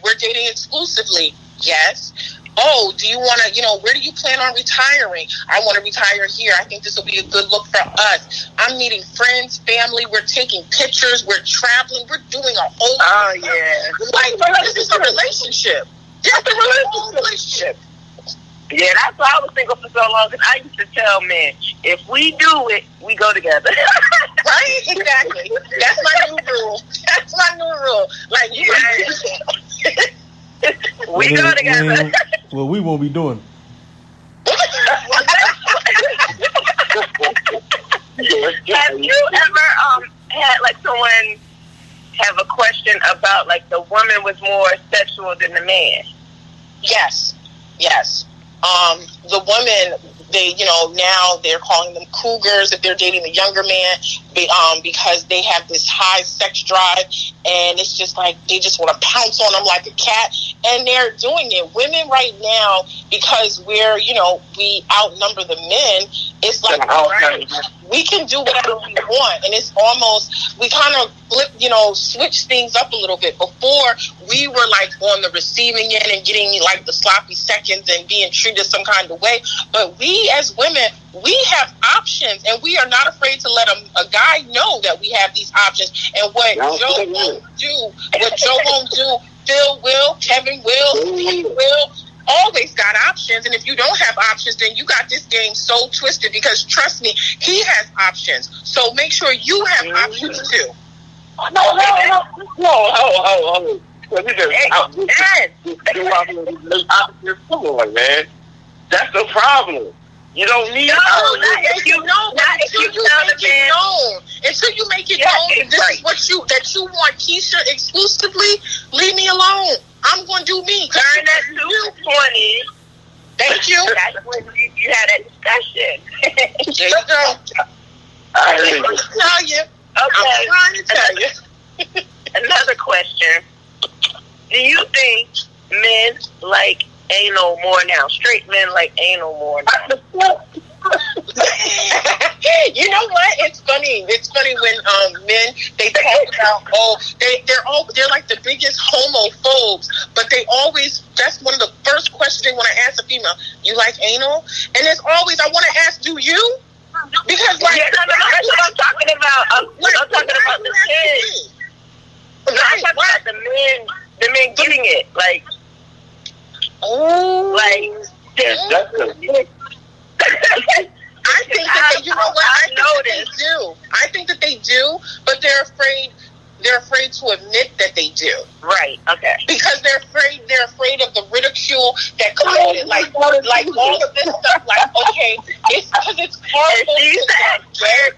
We're dating exclusively. Yes. Oh, do you want to, where do you plan on retiring? I want to retire here. I think this will be a good look for us. I'm meeting friends, family. We're taking pictures. We're traveling. We're doing a whole this is a relationship. This is a whole relationship. Yeah, that's why I was single for so long, because I used to tell men, if we do it, we go together. Right? Exactly. That's my new rule. That's my new rule. Like, we go together. Well, we won't be doing it. Have you ever had like someone have a question about like the woman was more sexual than the man? Yes. The women, they, now they're calling them cougars if they're dating the younger man, because they have this high sex drive, and it's just like they just want to pounce on them like a cat, and they're doing it. Women right now, because we're, we outnumber the men, it's like we can do whatever we want, and it's almost, we kind of flip, switch things up a little bit. Before, we were like on the receiving end and getting like the sloppy seconds and being treated some kind of way, but we as women, we have options, and we are not afraid to let a guy know that we have these options. And what Joe won't do, Phil will, Kevin will, Steve will, always got options. And if you don't have options, then you got this game so twisted, because trust me, he has options. So make sure you have options too. No. Come on, man. That's the problem. You don't need until you make it known that this is what you want Kisha exclusively. Leave me alone. I'm going to do me. Turn that 220. Thank you. That's when you had that discussion. There you go. I'm trying to tell you. Another question. Do you think men like anal more now? Straight men like anal more now? You know what? It's funny. It's funny when men, they talk about, they're like the biggest homophobes, but they always, that's one of the first questions they want to ask a female. You like anal? And it's always, I want to ask, do you? Because like, that's what I'm talking about. I'm talking about the men. I'm talking about the men getting it. Like, I think that they, I think that they do, but they're afraid to admit that they do. Right. Okay. Because they're afraid of the ridicule that comes with it. Like all of this stuff. Like, okay, it's because it's horrible to say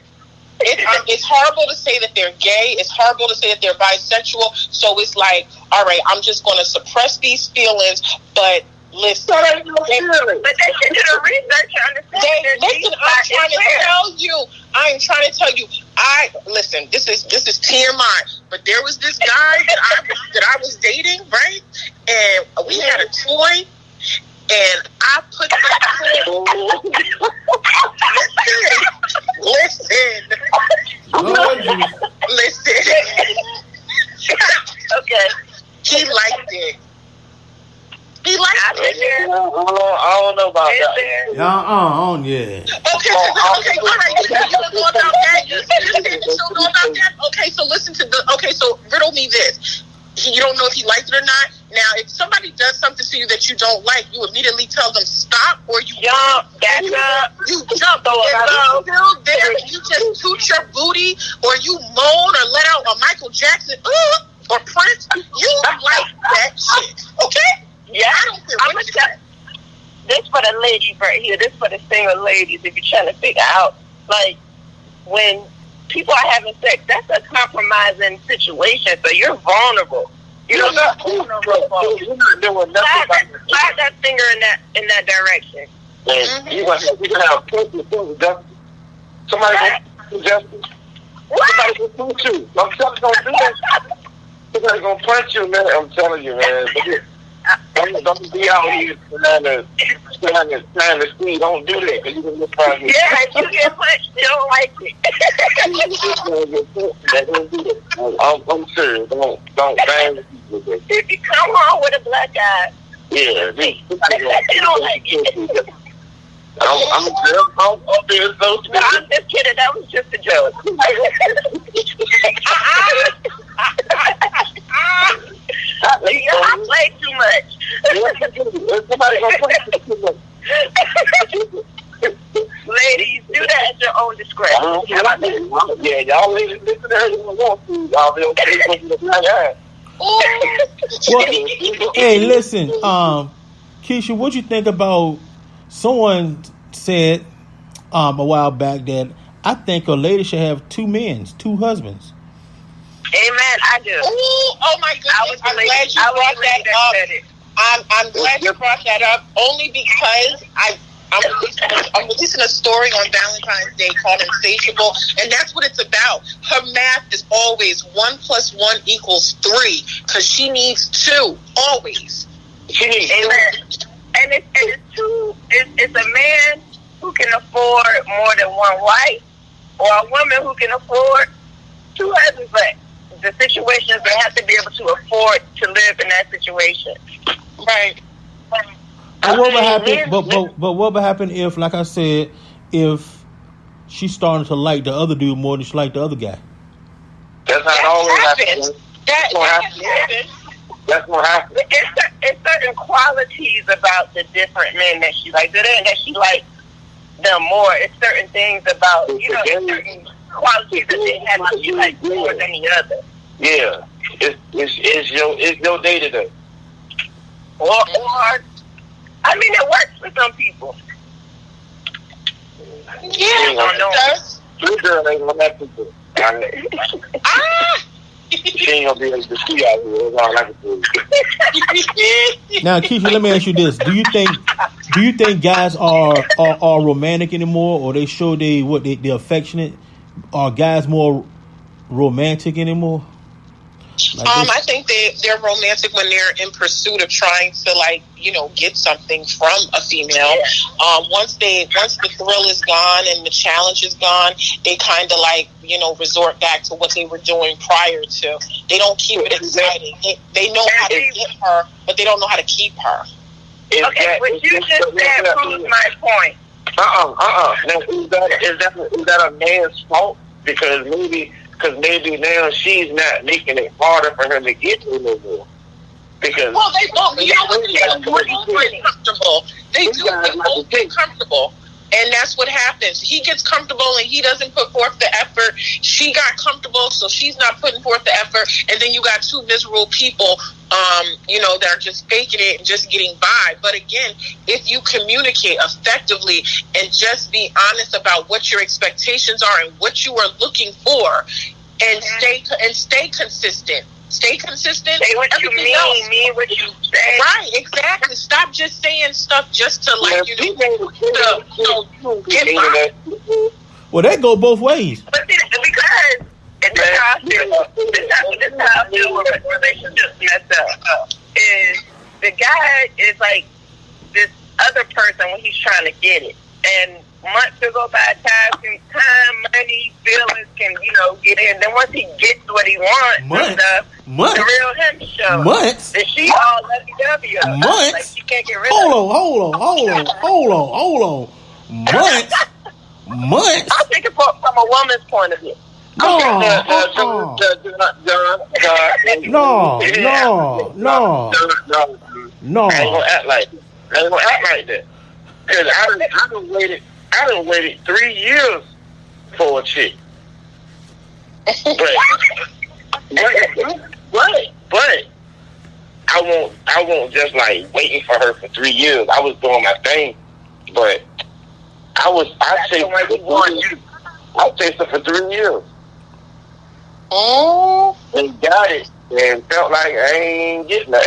it's horrible to say that they're gay. It's horrible to say that they're bisexual. So it's like, all right, I'm just going to suppress these feelings, but listen. But they should do the research to understand. Listen, I'm trying to tell you. Listen. This is TMI. But there was this guy that I was dating, right? And we had a toy, and I put that toy. Listen. Okay. He liked it. He liked it. I don't know about that. Yeah. Okay, all right. You don't know about that. You said that you don't know about that. Okay, so listen to so riddle me this. You don't know if he liked it or not. Now, if somebody does something to you that you don't like, you immediately tell them stop, or you jump. You jump. Still there, you just toot your booty, or you moan, or let out a Michael Jackson, or Prince. You like that shit, okay? Yeah, I don't care what you say. This for the ladies right here. This for the single ladies. If you're trying to figure out, like, when people are having sex, that's a compromising situation. So you're vulnerable. You're not vulnerable. You're not doing nothing. Slide that finger in that direction. You can have justice. Somebody can justice. Somebody can punch you. I'm telling you, don't do that. Somebody's gonna punch you, man. I'm telling you, man. Don't be out here trying to see. Don't do that. Cause you can just find it. Yeah, if you get punched, you don't like it. I'm serious. Don't bang people. If you come home with a black eye, Yeah, you don't like it. I'm being so No, I'm just kidding. That was just a joke. I play too much. Somebody gonna play too much. Ladies, do that at your own discretion. Yeah, y'all ladies listen to her. You want to? Y'all be okay with the black eye. Well, hey, listen, Kisha, what you think about? Someone said a while back that I think a lady should have two husbands. Amen. I do. Oh my goodness! I'm glad you brought that up. I'm glad you brought that up. Only because I'm releasing a story on Valentine's Day called Insatiable, and that's what it's about. Her math is always 1 + 1 = 3 because she needs 2 always. She needs And it's a man who can afford more than one wife, or a woman who can afford 2 husbands. But the situations, they have to be able to afford to live in that situation. Right. But what would happen? But what would happen if, like I said, if she started to like the other dude more than she liked the other guy? That's not always happens. That happens. That's what happens. It's certain qualities about the different men that she likes. It ain't that she likes them more. It's certain things about, certain qualities that they have that she likes more than the other. Yeah, it's your day to day. Or I mean, it works for some people. Yeah, it does. This girl ain't gonna have to. She ain't gonna be able to see out here. That's all I can do. Now, Kisha, let me ask you this: Do you think guys are romantic anymore, or they show they're affectionate? Are guys more romantic anymore? I think they're romantic when they're in pursuit of trying to get something from a female. Once the thrill is gone and the challenge is gone, they kind of resort back to what they were doing prior to. They don't keep it exciting. They know how to get her, but they don't know how to keep her. Okay, what you just said proves my point. Now, is that a man's fault? Because maybe now she's not making it harder for her to get to no more. Because they both get comfortable. They both get comfortable. And that's what happens. He gets comfortable and he doesn't put forth the effort. She got comfortable, so she's not putting forth the effort. And then you got 2 miserable people, that are just faking it and just getting by. But again, if you communicate effectively and just be honest about what your expectations are and what you are looking for, and stay consistent. Stay consistent. Say what you mean what you say. Right, exactly. Stop just saying stuff just to get by. Well, that go both ways. But because this is how I feel with relationships messed up. Is the guy is like this other person when he's trying to get it, and months will go by, time, money, feelings can, get in. Then once he gets what he wants, the real him shows. Months? Then she all lovey-dovey. Months? Like she can't get rid Hold on. Months? I'm thinking from a woman's point of view. No. I ain't gonna act like that. Because I done waited 3 years for a chick. But I won't just waiting for her for 3 years. I was doing my thing, but I chased her for 3 years. Oh, and got it, and felt like I ain't getting that.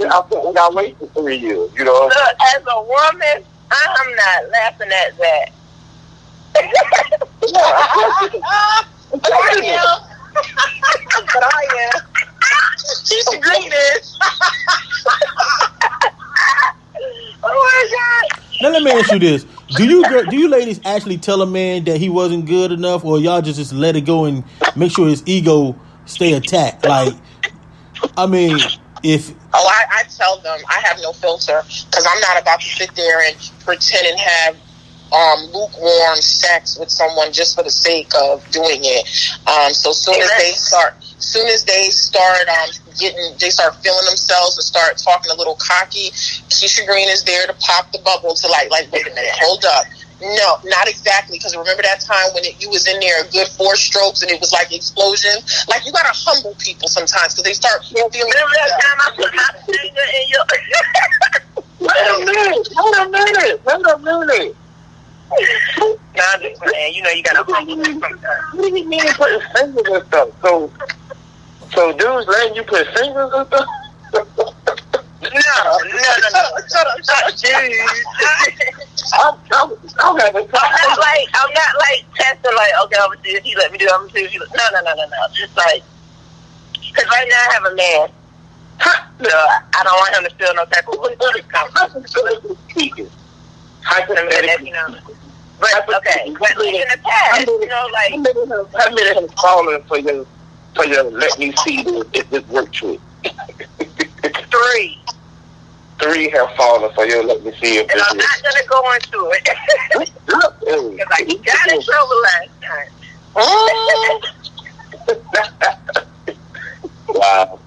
I felt like I waited 3 years, Look, as a woman, I'm not laughing at that. but I am. me ask you this: Do you ladies actually tell a man that he wasn't good enough, or y'all just let it go and make sure his ego stay attacked? Like, I mean, if I tell them I have no filter because I'm not about to sit there and pretend and have lukewarm sex with someone just for the sake of doing it. So soon as they start they start feeling themselves and start talking a little cocky, Kisha Green is there to pop the bubble to like wait a minute, hold up. No, not exactly, because remember that time when you was in there a good 4 strokes and it was like explosion? Like, you gotta humble people sometimes because they start feeling. Remember that time I put my finger in your... Wait a minute. Nah, I'm just saying, you know you gotta humble them sometimes. What do you mean putting fingers and stuff? So dudes letting you put fingers and stuff? No. Shut up, dude. I'm having I'm not like testing, like, okay, I'm gonna see if he let me do it, I'm gonna see if he let... No. Just like, because right now I have a man. So I don't want him to feel no type of way. Hypothetically. But, okay, but like in the past, you know, like... How many of him falling for your let me see if this work trick? 3 have fallen for your let me see if this and I'm not going to go into it. Because I got in trouble last time. Wow.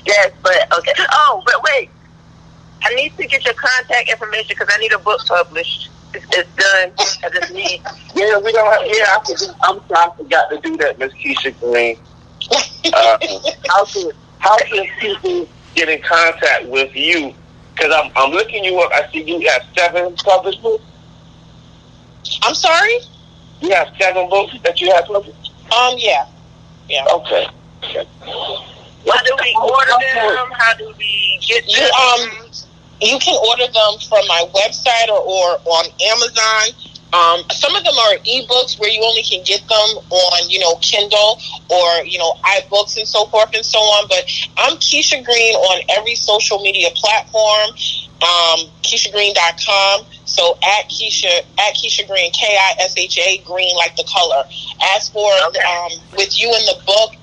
Yes, but okay. Oh, but wait. I need to get your contact information because I need a book published. It's done. I just need... Yeah, we don't have... Yeah, I'm sorry, I forgot to do that, Miss Kisha Green. How can people get in contact with you? Because I'm looking you up. I see you have 7 published books. I'm sorry? You have 7 books that you have published? Yeah. Okay. How do we order them? How do we get them? You can order them from my website or on Amazon. Some of them are ebooks where you only can get them on, Kindle or, iBooks and so forth and so on. But I'm Kisha Green on every social media platform, KishaGreen.com. So at Kisha Green, Kisha Green, like the color. As for with you in the book,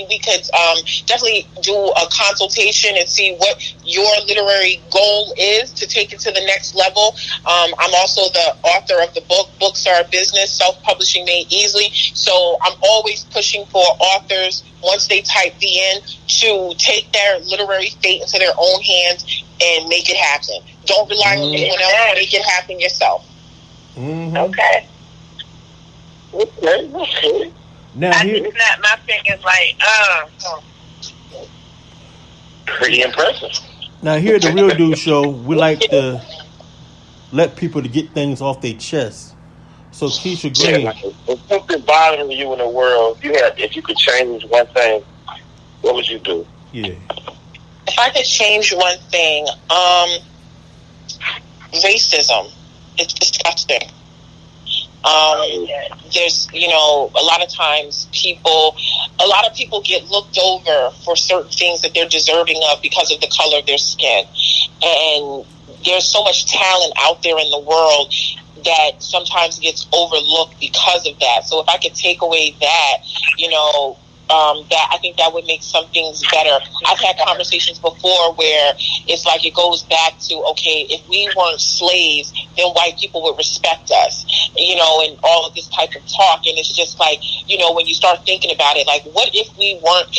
we could definitely do a consultation and see what your literary goal is to take it to the next level. I'm also the author of the book, Books Are a Business, Self-Publishing Made Easily. So I'm always pushing for authors, once they type the in, to take their literary fate into their own hands and make it happen. Don't rely on anyone else. Make it happen yourself. Mm-hmm. Okay. Now I just snap my fingers like, Pretty impressive. Now here at the Real Dude Show, we like to let people to get things off their chest. So Kisha Green, if something bothering you in the world, if you could change one thing, what would you do? Yeah. If I could change one thing, racism. It's disgusting. There's, a lot of times people get looked over for certain things that they're deserving of because of the color of their skin. And there's so much talent out there in the world that sometimes gets overlooked because of that. So if I could take away that, that I think that would make some things better. I've had conversations before where it's like it goes back to, okay, if we weren't slaves, then white people would respect us, and all of this type of talk. And it's just like, when you start thinking about it, like, what if we weren't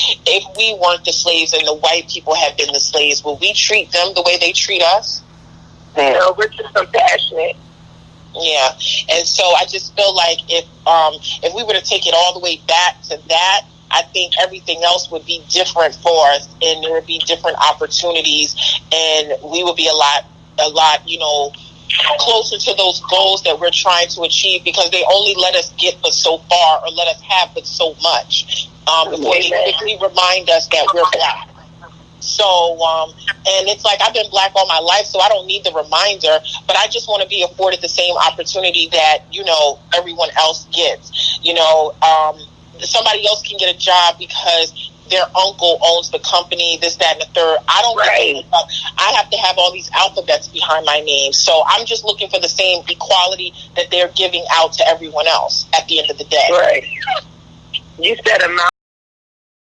the slaves and the white people had been the slaves? Would we treat them the way they treat us? No, we're just compassionate. Yeah, and so I just feel like if we were to take it all the way back to that, I think everything else would be different for us, and there would be different opportunities, and we would be a lot, closer to those goals that we're trying to achieve, because they only let us get but so far, or let us have but so much, before they quickly remind us that we're black. So, and it's like, I've been black all my life, so I don't need the reminder, but I just want to be afforded the same opportunity that, everyone else gets. Somebody else can get a job because their uncle owns the company, this, that, and the third. I don't Right. I have to have all these alphabets behind my name. So I'm just looking for the same equality that they're giving out to everyone else at the end of the day. Right. You said a